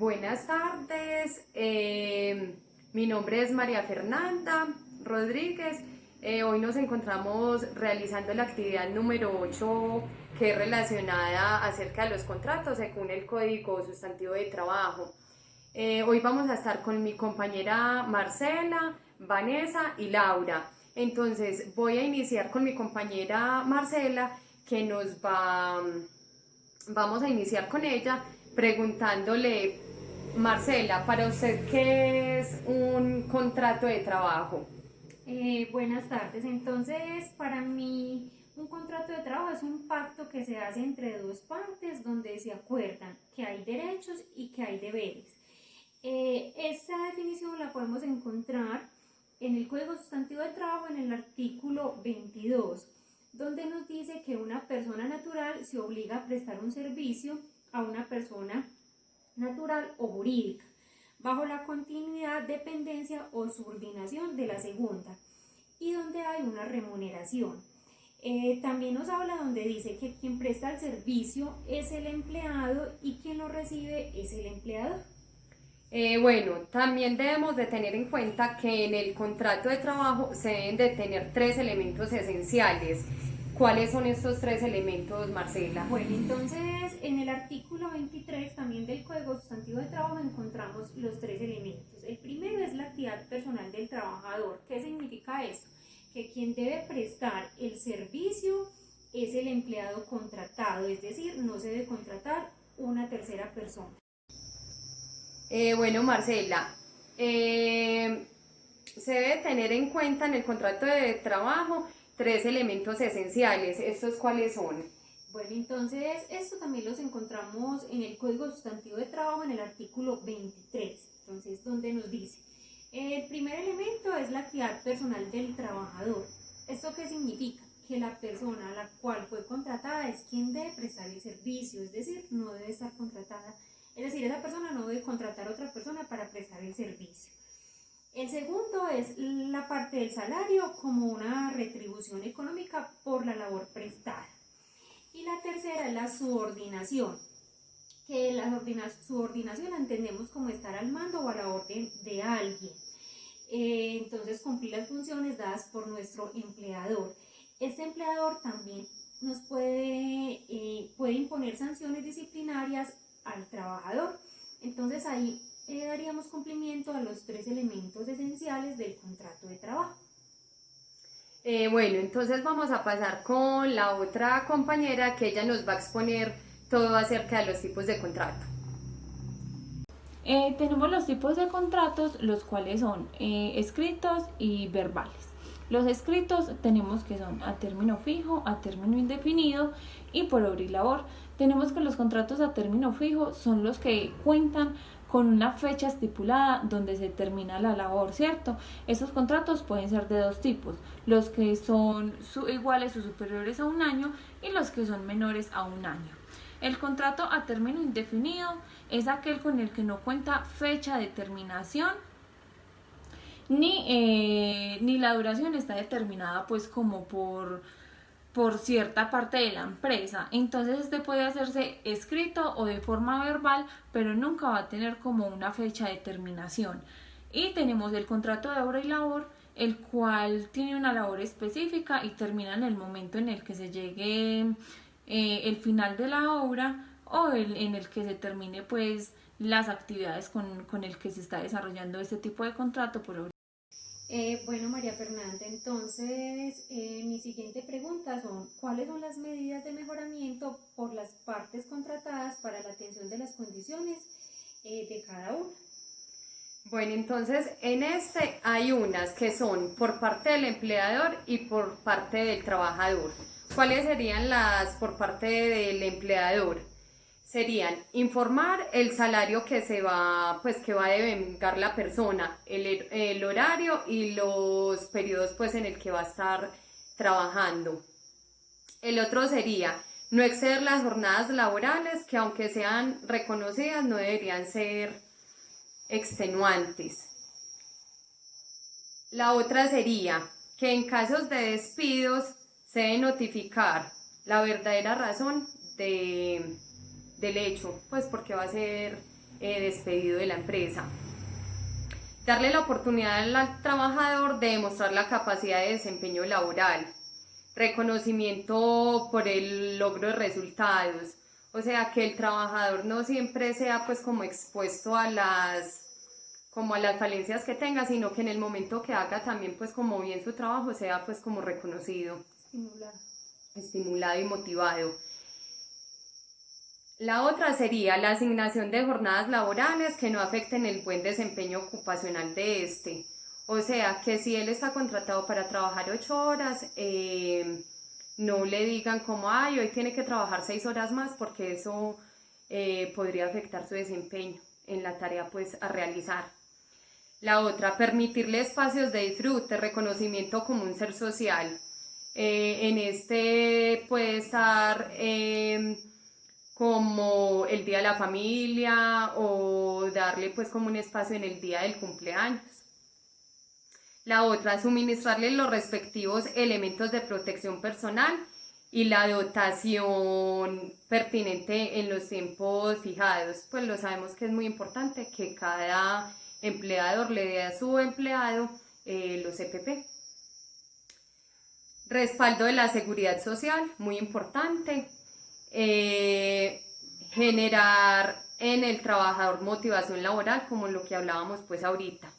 Buenas tardes, mi nombre es María Fernanda Rodríguez. Hoy nos encontramos realizando la actividad número 8 que es relacionada acerca de los contratos según el Código Sustantivo de Trabajo. Hoy vamos a estar con mi compañera Marcela, Vanessa y Laura. Entonces voy a iniciar con mi compañera Marcela que vamos a iniciar con ella preguntándole, Marcela, para usted, ¿qué es un contrato de trabajo? Buenas tardes. Entonces, para mí, un contrato de trabajo es un pacto que se hace entre dos partes donde se acuerdan que hay derechos y que hay deberes. Esta definición la podemos encontrar en el Código Sustantivo de Trabajo en el artículo 22, donde nos dice que una persona natural se obliga a prestar un servicio a una persona natural o jurídica, bajo la continuidad, dependencia o subordinación de la segunda, y donde hay una remuneración. También nos habla donde dice que quien presta el servicio es el empleado y quien lo recibe es el empleador. Bueno, también debemos de tener en cuenta que en el contrato de trabajo se deben de tener tres elementos esenciales. ¿Cuáles son estos tres elementos, Marcela? Bueno, entonces en el artículo 23 también del Código Sustantivo de Trabajo encontramos los tres elementos. El primero es la actividad personal del trabajador. ¿Qué significa esto? Que quien debe prestar el servicio es el empleado contratado, es decir, no se debe contratar una tercera persona. Bueno, Marcela, se debe tener en cuenta en el contrato de trabajo tres elementos esenciales. ¿Estos cuáles son? Bueno, entonces esto también los encontramos en el Código Sustantivo de Trabajo en el artículo 23, entonces donde nos dice, el primer elemento es la actividad personal del trabajador. ¿Esto qué significa? Que la persona a la cual fue contratada es quien debe prestar el servicio, es decir, no debe estar contratada, es decir, esa persona no debe contratar a otra persona para prestar el servicio. El segundo es la parte del salario como una retribución económica por la labor prestada. Y la tercera es la subordinación, que la subordinación la entendemos como estar al mando o a la orden de alguien. Entonces cumplir las funciones dadas por nuestro empleador. Este empleador también nos puede imponer sanciones disciplinarias al trabajador. Entonces ahí daríamos cumplimiento a los tres elementos esenciales del contrato de trabajo. Bueno, entonces vamos a pasar con la otra compañera que ella nos va a exponer todo acerca de los tipos de contrato. Tenemos los tipos de contratos, los cuales son escritos y verbales. Los escritos tenemos que son a término fijo, a término indefinido y por obra y labor. Tenemos que los contratos a término fijo son los que cuentan con una fecha estipulada donde se termina la labor, ¿cierto? Esos contratos pueden ser de dos tipos, los que son iguales o superiores a un año y los que son menores a un año. El contrato a término indefinido es aquel con el que no cuenta fecha de terminación ni la duración está determinada pues como por cierta parte de la empresa. Entonces este puede hacerse escrito o de forma verbal, pero nunca va a tener como una fecha de terminación. Y tenemos el contrato de obra y labor, el cual tiene una labor específica y termina en el momento en el que se llegue el final de la obra o en el que se termine pues las actividades con el que se está desarrollando este tipo de contrato por obra. Bueno, María Fernanda, entonces mi siguiente pregunta son, ¿cuáles son las medidas de mejoramiento por las partes contratadas para la atención de las condiciones de cada una? Bueno, entonces en este hay unas que son por parte del empleador y por parte del trabajador. ¿Cuáles serían las por parte del empleador? Serían informar el salario que que va a devengar la persona, el horario y los periodos pues en el que va a estar trabajando. El otro sería no exceder las jornadas laborales que aunque sean reconocidas no deberían ser extenuantes. La otra sería que en casos de despidos se debe notificar la verdadera razón del hecho, pues porque va a ser despedido de la empresa. Darle la oportunidad al trabajador de demostrar la capacidad de desempeño laboral, reconocimiento por el logro de resultados, o sea, que el trabajador no siempre sea pues como expuesto a las falencias que tenga, sino que en el momento que haga también pues como bien su trabajo sea pues como reconocido, estimulado y motivado. La otra sería la asignación de jornadas laborales que no afecten el buen desempeño ocupacional de este. O sea, que si él está contratado para trabajar 8 horas, no le digan como, ay, hoy tiene que trabajar 6 horas más, porque eso podría afectar su desempeño en la tarea pues a realizar. La otra, permitirle espacios de disfrute, reconocimiento como un ser social. En este puede estar como el día de la familia o darle pues como un espacio en el día del cumpleaños. La otra, suministrarle los respectivos elementos de protección personal y la dotación pertinente en los tiempos fijados. Pues lo sabemos que es muy importante que cada empleador le dé a su empleado los EPP. Respaldo de la seguridad social, muy importante. Generar en el trabajador motivación laboral, como lo que hablábamos pues ahorita.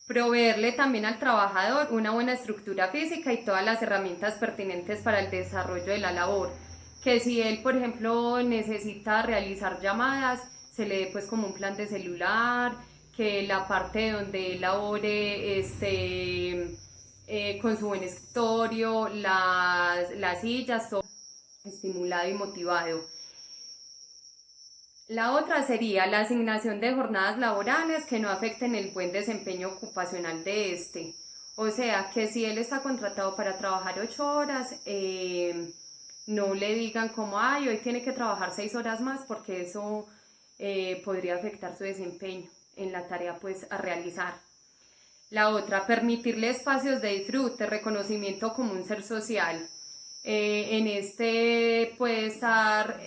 Proveerle también al trabajador una buena estructura física y todas las herramientas pertinentes para el desarrollo de la labor. Que si él, por ejemplo, necesita realizar llamadas, se le dé pues como un plan de celular, que la parte donde él labore con su buen escritorio, las sillas, todo estimulado y motivado. La otra sería la asignación de jornadas laborales que no afecten el buen desempeño ocupacional de este. O sea, que si él está contratado para trabajar 8 horas, no le digan como, ay, hoy tiene que trabajar 6 horas más, porque eso podría afectar su desempeño en la tarea pues a realizar. La otra, permitirle espacios de disfrute, reconocimiento como un ser social. En este puede estar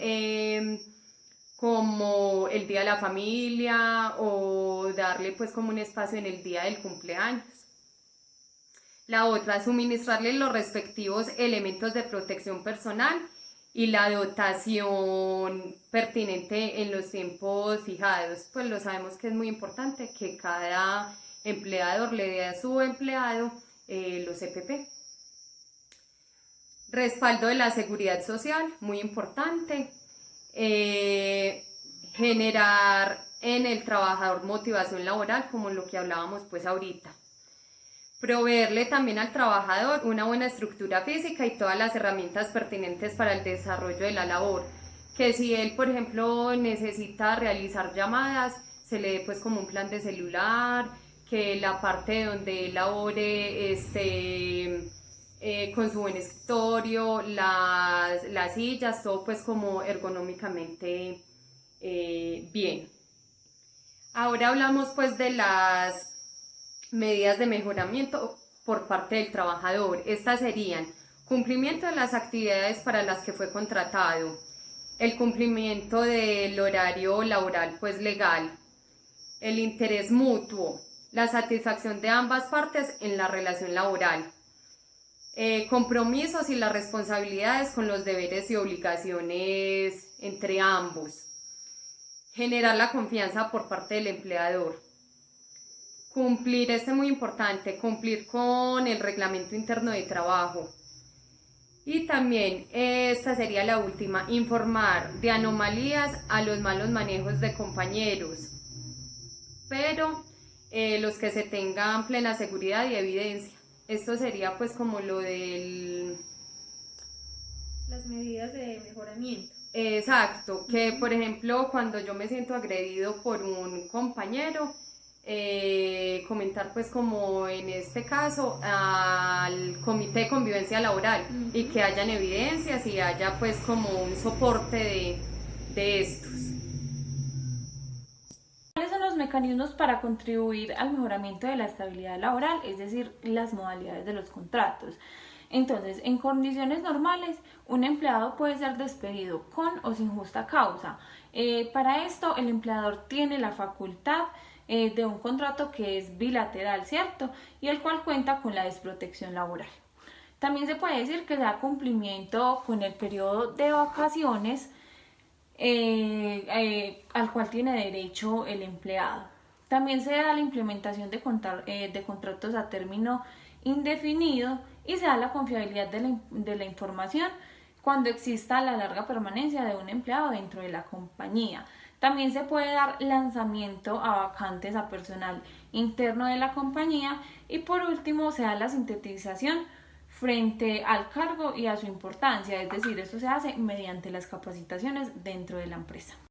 como el día de la familia o darle pues como un espacio en el día del cumpleaños. La otra, suministrarle los respectivos elementos de protección personal y la dotación pertinente en los tiempos fijados. Pues lo sabemos que es muy importante que cada empleador le dé a su empleado los EPP. Respaldo de la seguridad social, muy importante. Generar en el trabajador motivación laboral, como lo que hablábamos pues ahorita. Proveerle también al trabajador una buena estructura física y todas las herramientas pertinentes para el desarrollo de la labor. Que si él, por ejemplo, necesita realizar llamadas, se le dé pues como un plan de celular, que la parte donde él labore con su buen escritorio, las sillas, todo pues como ergonómicamente bien. Ahora hablamos pues de las medidas de mejoramiento por parte del trabajador. Estas serían cumplimiento de las actividades para las que fue contratado, el cumplimiento del horario laboral pues legal, el interés mutuo, la satisfacción de ambas partes en la relación laboral, compromisos y las responsabilidades con los deberes y obligaciones entre ambos, generar la confianza por parte del empleador, cumplir, es muy importante, cumplir con el reglamento interno de trabajo. Y también, esta sería la última, informar de anomalías a los malos manejos de compañeros, pero los que se tengan plena seguridad y evidencia. Esto sería pues como lo del... Las medidas de mejoramiento. Exacto, que por ejemplo cuando yo me siento agredido por un compañero, comentar pues como en este caso al comité de convivencia laboral y que hayan evidencias y haya pues como un soporte de estos. ¿Cuáles son los mecanismos para contribuir al mejoramiento de la estabilidad laboral? Es decir, las modalidades de los contratos. Entonces, en condiciones normales, un empleado puede ser despedido con o sin justa causa. Para esto, el empleador tiene la facultad de un contrato que es bilateral, ¿cierto? Y el cual cuenta con la desprotección laboral. También se puede decir que se da cumplimiento con el periodo de vacaciones al cual tiene derecho el empleado. También se da la implementación de contratos a término indefinido y se da la confiabilidad de la información cuando exista la larga permanencia de un empleado dentro de la compañía. También se puede dar lanzamiento a vacantes a personal interno de la compañía y por último se da la sintetización frente al cargo y a su importancia, es decir, esto se hace mediante las capacitaciones dentro de la empresa.